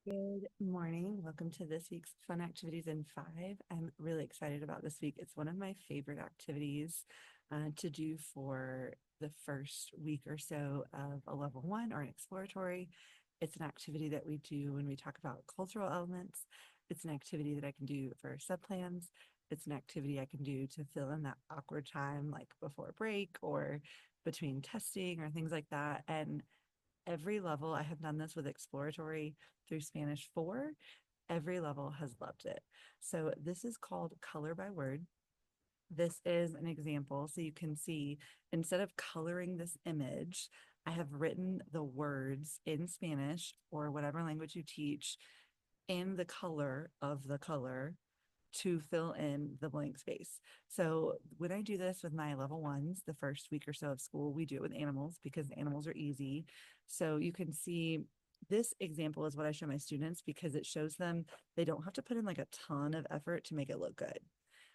Good morning. Welcome to this week's Fun Activities in Five. I'm really excited about this week. It's one of my favorite activities to do for the first week or so of a level one or an exploratory. It's an activity that we do when we talk about cultural elements. It's an activity that I can do for subplans. It's an activity I can do to fill in that awkward time, like before break or between testing or things like that. And every level, I have done this with exploratory through Spanish 4. Every level has loved it. So this is called color by word. This is an example. So you can see instead of coloring this image, I have written the words in Spanish or whatever language you teach and the color of the color to fill in the blank space. So when I do this with my level ones, the first week or so of school, we do it with animals because the animals are easy. So you can see this example is what I show my students because it shows them they don't have to put in like a ton of effort to make it look good.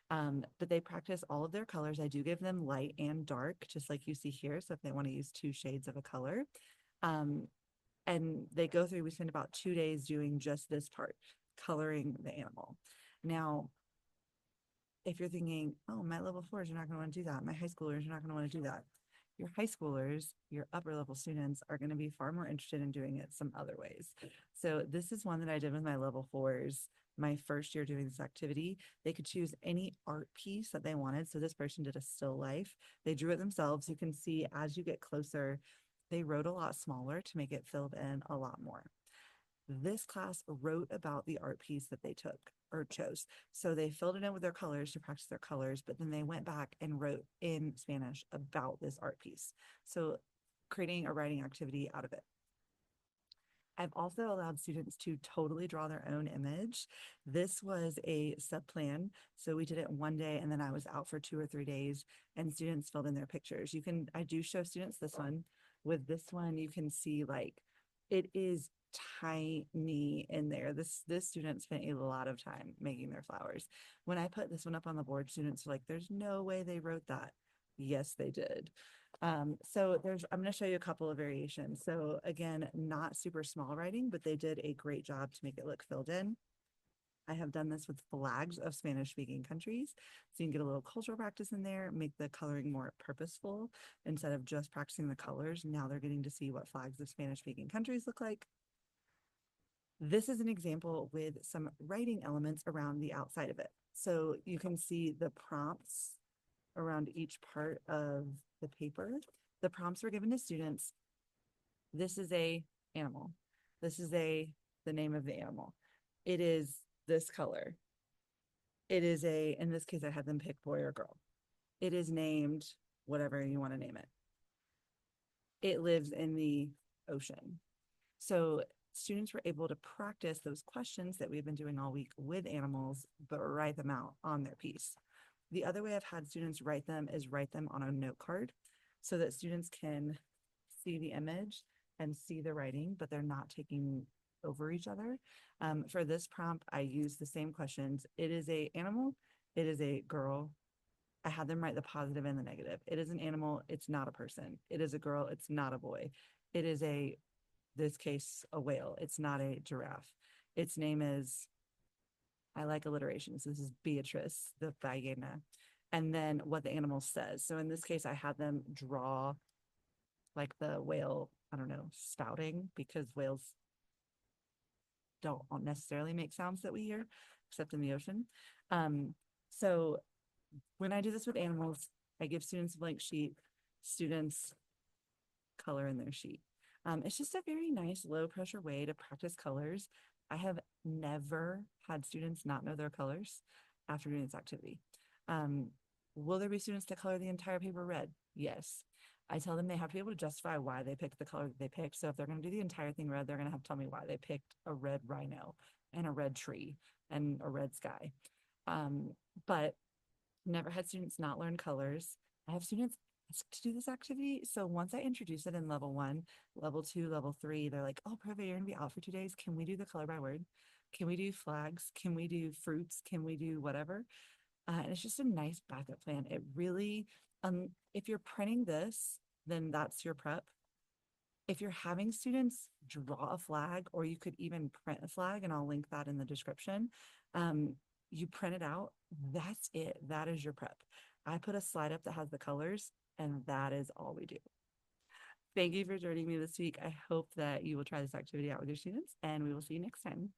But they practice all of their colors. I do give them light and dark, just like you see here. So if they want to use two shades of a color, um, and they go through, we spend about 2 days doing just this part, coloring the animal. Now, if you're thinking, oh, my level fours are not going to want to do that, my high schoolers are not going to want to do that. Your high schoolers, your upper level students are going to be far more interested in doing it some other ways. So, this is one that I did with my level fours my first year doing this activity. They could choose any art piece that they wanted. So, this person did a still life. They drew it themselves. You can see as you get closer, they wrote a lot smaller to make it filled in a lot more. This class wrote about the art piece that they took or chose. So they filled it in with their colors to practice their colors, but then they went back and wrote in Spanish about this art piece. So creating a writing activity out of it. I've also allowed students to totally draw their own image. This was a sub plan. So we did it one day and then I was out for 2 or 3 days and students filled in their pictures. I do show students this one. With this one, you can see like it is tiny in there. This student spent a lot of time making their flowers. When I put this one up on the board, students were like, there's no way they wrote that. Yes, they did. I'm going to show you a couple of variations. So again, not super small writing, but they did a great job to make it look filled in. I have done this with flags of Spanish speaking countries. So you can get a little cultural practice in there, make the coloring more purposeful instead of just practicing the colors. Now they're getting to see what flags of Spanish speaking countries look like. This is an example with some writing elements around the outside of it. So you can see the prompts around each part of the paper. The prompts were given to students. This is a animal. This is the name of the animal. It is this color. It is in this case, I had them pick boy or girl. It is named whatever you want to name it. It lives in the ocean. So students were able to practice those questions that we've been doing all week with animals, but write them out on their piece. The other way I've had students write them is write them on a note card so that students can see the image and see the writing, but they're not taking over each other. For this prompt, I use the same questions. It is a animal. It is a girl. I had them write the positive and the negative. It is an animal. It's not a person. It is a girl. It's not a boy. It is this case, a whale. It's not a giraffe. Its name is, I like alliteration. So this is Beatrice, the hyena. And then what the animal says. So in this case, I had them draw like the whale, I don't know, spouting because whales don't necessarily make sounds that we hear, except in the ocean. Um, so when I do this with animals, I give students a blank sheet, students color in their sheet. It's just a very nice low pressure way to practice colors. I have never had students not know their colors after doing this activity. Um, will there be students that color the entire paper red? Yes. I tell them they have to be able to justify why they picked the color that they picked. So if they're going to do the entire thing red, they're going to have to tell me why they picked a red rhino and a red tree and a red sky. Um, but never had students not learn colors. I have students ask to do this activity. So once I introduce it in level one, level two, level three, they're like, oh, Prove, you're going to be out for 2 days. Can we do the color by word? Can we do flags? Can we do fruits? Can we do whatever? And it's just a nice backup plan. It really, if you're printing this, then that's your prep. If you're having students draw a flag, or you could even print a flag, and I'll link that in the description. You print it out. That's it. That is your prep. I put a slide up that has the colors, and that is all we do. Thank you for joining me this week. I hope that you will try this activity out with your students, and we will see you next time.